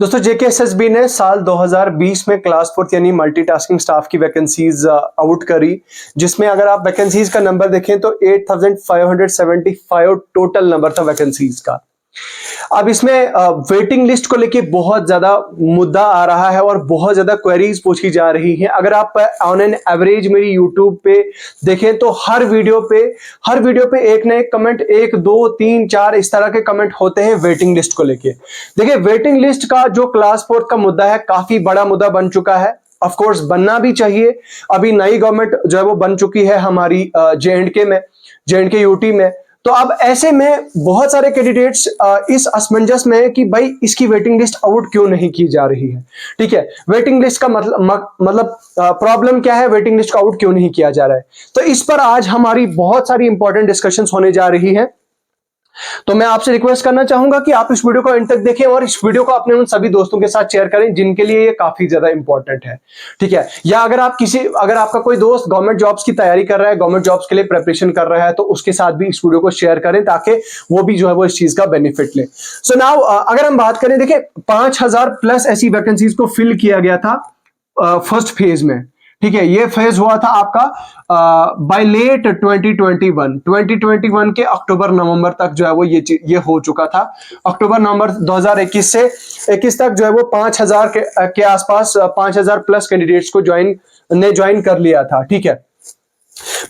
दोस्तों जेकेएसएसबी ने साल 2020 में क्लास फोर्थ यानी मल्टीटास्किंग स्टाफ की वैकेंसीज आउट करी, जिसमें अगर आप वैकेंसीज का नंबर देखें तो 8575 टोटल नंबर था वैकेंसीज का। अब इसमें वेटिंग लिस्ट को लेके बहुत ज्यादा मुद्दा आ रहा है और बहुत ज्यादा क्वेरीज पूछी जा रही है। अगर आप ऑन एन एवरेज मेरी यूट्यूब पे देखें तो हर वीडियो पे एक ना एक कमेंट, 1 2 3 4 इस तरह के कमेंट होते हैं वेटिंग लिस्ट को लेके। देखिए, वेटिंग लिस्ट का जो क्लास फोर्थ का मुद्दा है काफी बड़ा मुद्दा बन चुका है। ऑफ कोर्स बनना भी चाहिए। अभी नई गवर्नमेंट जो है वो बन चुकी है हमारी जे.एंड.के यूटी में। तो अब ऐसे में बहुत सारे कैंडिडेट्स इस असमंजस में है कि भाई इसकी वेटिंग लिस्ट आउट क्यों नहीं की जा रही है। ठीक है, वेटिंग लिस्ट का मतलब प्रॉब्लम क्या है, वेटिंग लिस्ट का आउट क्यों नहीं किया जा रहा है। तो इस पर आज हमारी बहुत सारी इंपॉर्टेंट डिस्कशंस होने जा रही है। तो मैं आपसे रिक्वेस्ट करना चाहूंगा कि आप इस वीडियो को एंड तक देखें और इस वीडियो को अपने उन सभी दोस्तों के साथ शेयर करें जिनके लिए ये काफी ज्यादा इंपॉर्टेंट है। ठीक है, या अगर आपका कोई दोस्त गवर्नमेंट जॉब्स की तैयारी कर रहा है, गवर्नमेंट जॉब्स के लिए प्रिपरेशन कर रहा है, तो उसके साथ भी इस वीडियो को शेयर करें ताकि वो भी जो है वो इस चीज का बेनिफिट ले। सो नाउ अगर हम बात करें, देखिए 5000 प्लस ऐसी वैकेंसीज को फिल किया गया था फर्स्ट फेज में। ठीक है, ये फेज हुआ था आपका बाय लेट 2021 के अक्टूबर नवंबर तक जो है वो ये हो चुका था। अक्टूबर नवंबर 2021 से 21 तक जो है वो 5000 के आसपास 5000 प्लस कैंडिडेट्स को ज्वाइन कर लिया था। ठीक है,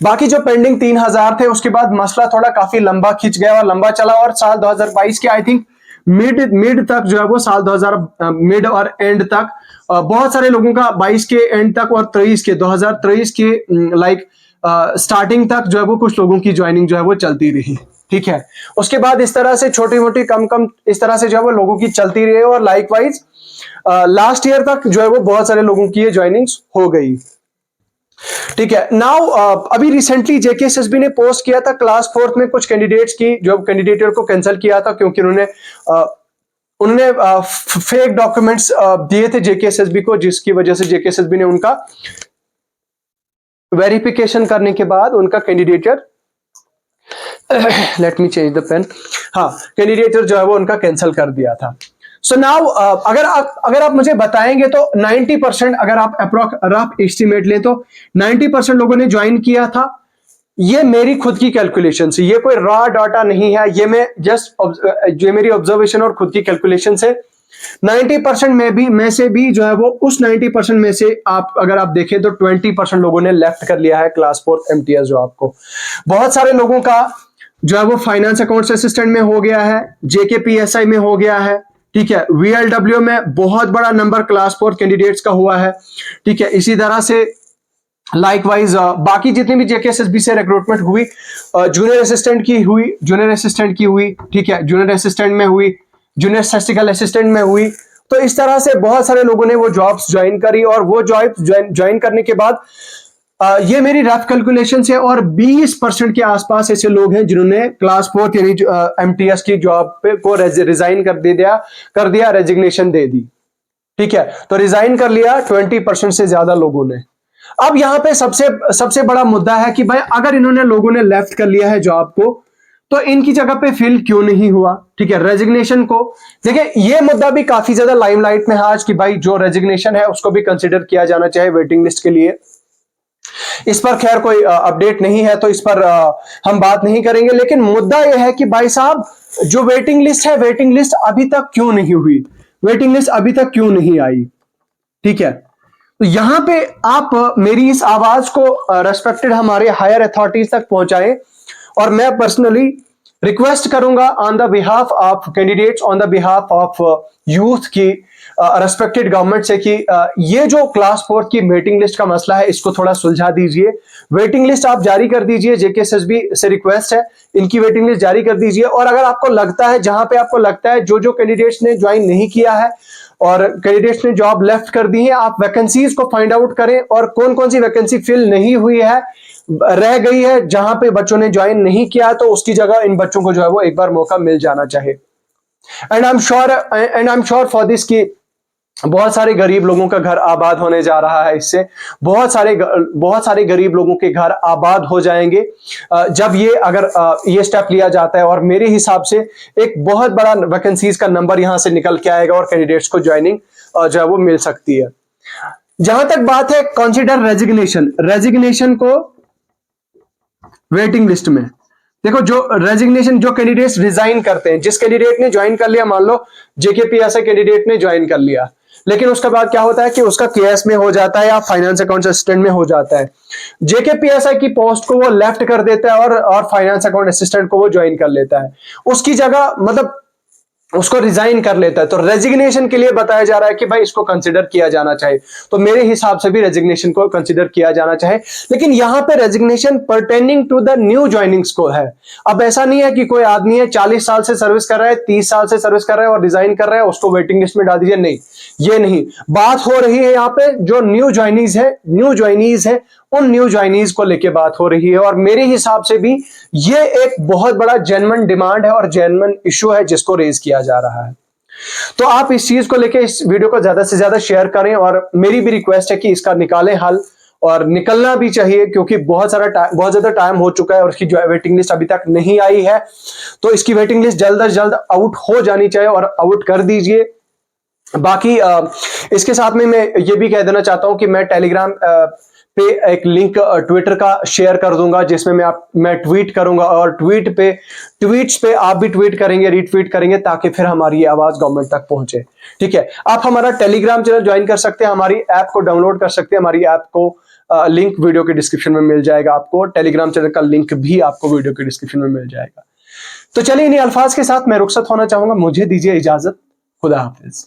बाकी जो पेंडिंग 3000 थे उसके बाद मसला थोड़ा काफी लंबा खिंच गया और लंबा चला और साल 2022 के आई थिंक मिड तक जो है वो साल 2000 मिड और एंड तक बहुत सारे लोगों का 22 के एंड तक और 2023 के लाइक स्टार्टिंग तक जो है वो कुछ लोगों की ज्वाइनिंग जो है वो चलती रही। ठीक है, उसके बाद इस तरह से छोटी मोटी कम इस तरह से जो है वो लोगों की चलती रही और लाइकवाइज लास्ट ईयर तक जो है वो बहुत सारे लोगों की ज्वाइनिंग्स हो गई। ठीक है, नाउ अभी रिसेंटली जेकेएसएसबी ने पोस्ट किया था क्लास फोर्थ में कुछ कैंडिडेट्स की जो कैंडिडेटर को कैंसिल किया था क्योंकि उन्होंने फेक डॉक्यूमेंट्स दिए थे जेकेएसएसबी को, जिसकी वजह से जेकेएसएसबी ने उनका वेरिफिकेशन करने के बाद उनका candidature let me change the pen, हाँ, कैंडिडेटर जो है वो उनका कैंसिल कर दिया था। सो नाउ अगर आप मुझे बताएंगे तो 90% अगर आप रफ एस्टिमेट लें तो 90% लोगों ने ज्वाइन किया था। ये मेरी खुद की कैलकुलेशन से, ये कोई रॉ डाटा नहीं है, ये मैं जो मेरी ऑब्जर्वेशन और खुद की कैलकुलेशन से 90% में से भी जो है वो उस 90% में से अगर आप देखें तो 20% लोगों ने लेफ्ट कर लिया है क्लास फोर्थ एमटीएस जॉब को। बहुत सारे लोगों का जो है वो फाइनेंस अकाउंट्स असिस्टेंट में हो गया है, जेकेपीएसआई में हो गया है। ठीक है, वीएलडब्ल्यू में बहुत बड़ा नंबर क्लास फोर्थ कैंडिडेट्स का हुआ है। ठीक है, इसी तरह से लाइकवाइज बाकी जितनी भी जेकेएसएसबी से रिक्रूटमेंट हुई, जूनियर असिस्टेंट की हुई, ठीक है, जूनियर असिस्टेंट में हुई, जूनियर स्टैटिस्टिकल असिस्टेंट में हुई। तो इस तरह से बहुत सारे लोगों ने वो जॉब्स ज्वाइन करी और वो जॉब्स ज्वाइन करने के बाद ये मेरी रफ कैलकुलेशन है और 20% के आसपास ऐसे लोग हैं जिन्होंने क्लास फोर्थ यानी एमटीएस की जॉब पे को रिजाइन कर दिया, रेजिग्नेशन दे दी। ठीक है, तो रिजाइन कर लिया 20% से ज्यादा लोगों ने। अब यहां पे सबसे बड़ा मुद्दा है कि भाई अगर इन्होंने लोगों ने लेफ्ट कर लिया है जॉब को तो इनकी जगह पे फिल क्यों नहीं हुआ। ठीक है, रेजिग्नेशन को देखिए, ये मुद्दा भी काफी ज्यादा लाइमलाइट में है आज कि भाई जो रेजिग्नेशन है उसको भी कंसिडर किया जाना चाहिए वेटिंग लिस्ट के लिए। इस पर खैर कोई अपडेट नहीं है तो इस पर हम बात नहीं करेंगे, लेकिन मुद्दा यह है कि भाई साहब जो वेटिंग लिस्ट है, वेटिंग लिस्ट अभी तक क्यों नहीं हुई, वेटिंग लिस्ट अभी तक क्यों नहीं आई। ठीक है, तो यहां पे आप मेरी इस आवाज को रेस्पेक्टेड हमारे हायर अथॉरिटीज तक पहुंचाएं और मैं पर्सनली रिक्वेस्ट करूंगा on the behalf of candidates, on the behalf of youth की रेस्पेक्टेड गवर्नमेंट से कि ये जो क्लास फोर्थ की वेटिंग लिस्ट का मसला है इसको थोड़ा सुलझा दीजिए। वेटिंग लिस्ट आप जारी कर दीजिए, जेकेएसएसबी से रिक्वेस्ट है इनकी वेटिंग लिस्ट जारी कर दीजिए। और अगर आपको लगता है, जहां पे आपको लगता है जो कैंडिडेट्स ने ज्वाइन नहीं किया है और कैंडिडेट्स ने जॉब लेफ्ट कर दी है, आप वैकेंसीज को फाइंड आउट करें और कौन कौन सी वैकेंसी फिल नहीं हुई है, रह गई है, जहां पे बच्चों ने ज्वाइन नहीं किया तो उसकी जगह इन बच्चों को जो है वो एक बार मौका मिल जाना चाहिए। And I am sure for this कि बहुत सारे गरीब लोगों का घर आबाद होने जा रहा है इससे। बहुत सारे गरीब लोगों के घर आबाद हो जाएंगे जब अगर ये स्टेप लिया जाता है। और मेरे हिसाब से एक बहुत बड़ा वैकेंसीज का नंबर यहां से निकल के आएगा और कैंडिडेट्स को ज्वाइनिंग जो है वो मिल सकती है। जहां तक बात है कंसीडर रेजिग्नेशन को वेटिंग लिस्ट में। देखो, जो रेजिग्नेशन, जो कैंडिडेट्स रिजाइन करते हैं, जिस कैंडिडेट ने ज्वाइन कर लिया, मान लो जेकेपीएसआई कैंडिडेट ने ज्वाइन कर लिया, लेकिन उसके बाद क्या होता है कि उसका केएस में हो जाता है या फाइनेंस अकाउंट असिस्टेंट में हो जाता है। जेकेपीएसआई की पोस्ट को वो लेफ्ट कर देता है और फाइनेंस अकाउंट असिस्टेंट को वो ज्वाइन कर लेता है। उसकी जगह मतलब उसको रिजाइन कर लेता है। तो रेजिग्नेशन के लिए बताया जा रहा है कि भाई इसको कंसिडर किया जाना चाहिए। तो मेरे हिसाब से भी रेजिग्नेशन को कंसिडर किया जाना चाहिए। लेकिन यहां पे resignation pertaining to the new joinings को है। अब ऐसा नहीं है कि कोई आदमी है 40 साल से सर्विस कर रहा है, 30 साल से सर्विस कर रहा है और रिजाइन कर रहा है, उसको वेटिंग लिस्ट में डाल दीजिए। नहीं, ये नहीं बात हो रही है। यहां पे जो न्यू ज्वाइनीज है उन न्यू ज्वाइनीज को लेके बात हो रही है। और मेरे हिसाब से भी ये एक बहुत बड़ा जेन्युइन डिमांड है और जेन्युइन इशू है जिसको रेज किया जा रहा है। तो आप इस चीज को लेके इस वीडियो को ज्यादा से ज्यादा शेयर करें और मेरी भी रिक्वेस्ट है कि इसका निकालें हल, और निकलना भी चाहिए क्योंकि बहुत ज्यादा टाइम हो चुका है और इसकी जो वेटिंग लिस्ट अभी तक नहीं आई है। तो इसकी वेटिंग लिस्ट जल्द से जल्द आउट हो जानी चाहिए और आउट कर दीजिए। बाकी इसके साथ में मैं ये भी कह देना चाहता हूं कि मैं टेलीग्राम पे एक लिंक ट्विटर का शेयर कर दूंगा जिसमें मैं ट्वीट करूंगा और ट्वीट्स पे आप भी ट्वीट करेंगे, रीट्वीट करेंगे, ताकि फिर हमारी ये आवाज गवर्नमेंट तक पहुंचे। ठीक है, आप हमारा टेलीग्राम चैनल ज्वाइन कर सकते हैं, हमारी ऐप को डाउनलोड कर सकते हैं। हमारी ऐप को लिंक वीडियो के डिस्क्रिप्शन में मिल जाएगा। आपको टेलीग्राम चैनल का लिंक भी आपको वीडियो के डिस्क्रिप्शन में मिल जाएगा। तो चलिए, इन्हीं अल्फाज के साथ मैं रुखसत होना चाहूंगा। मुझे दीजिए इजाजत। खुदा हाफिज।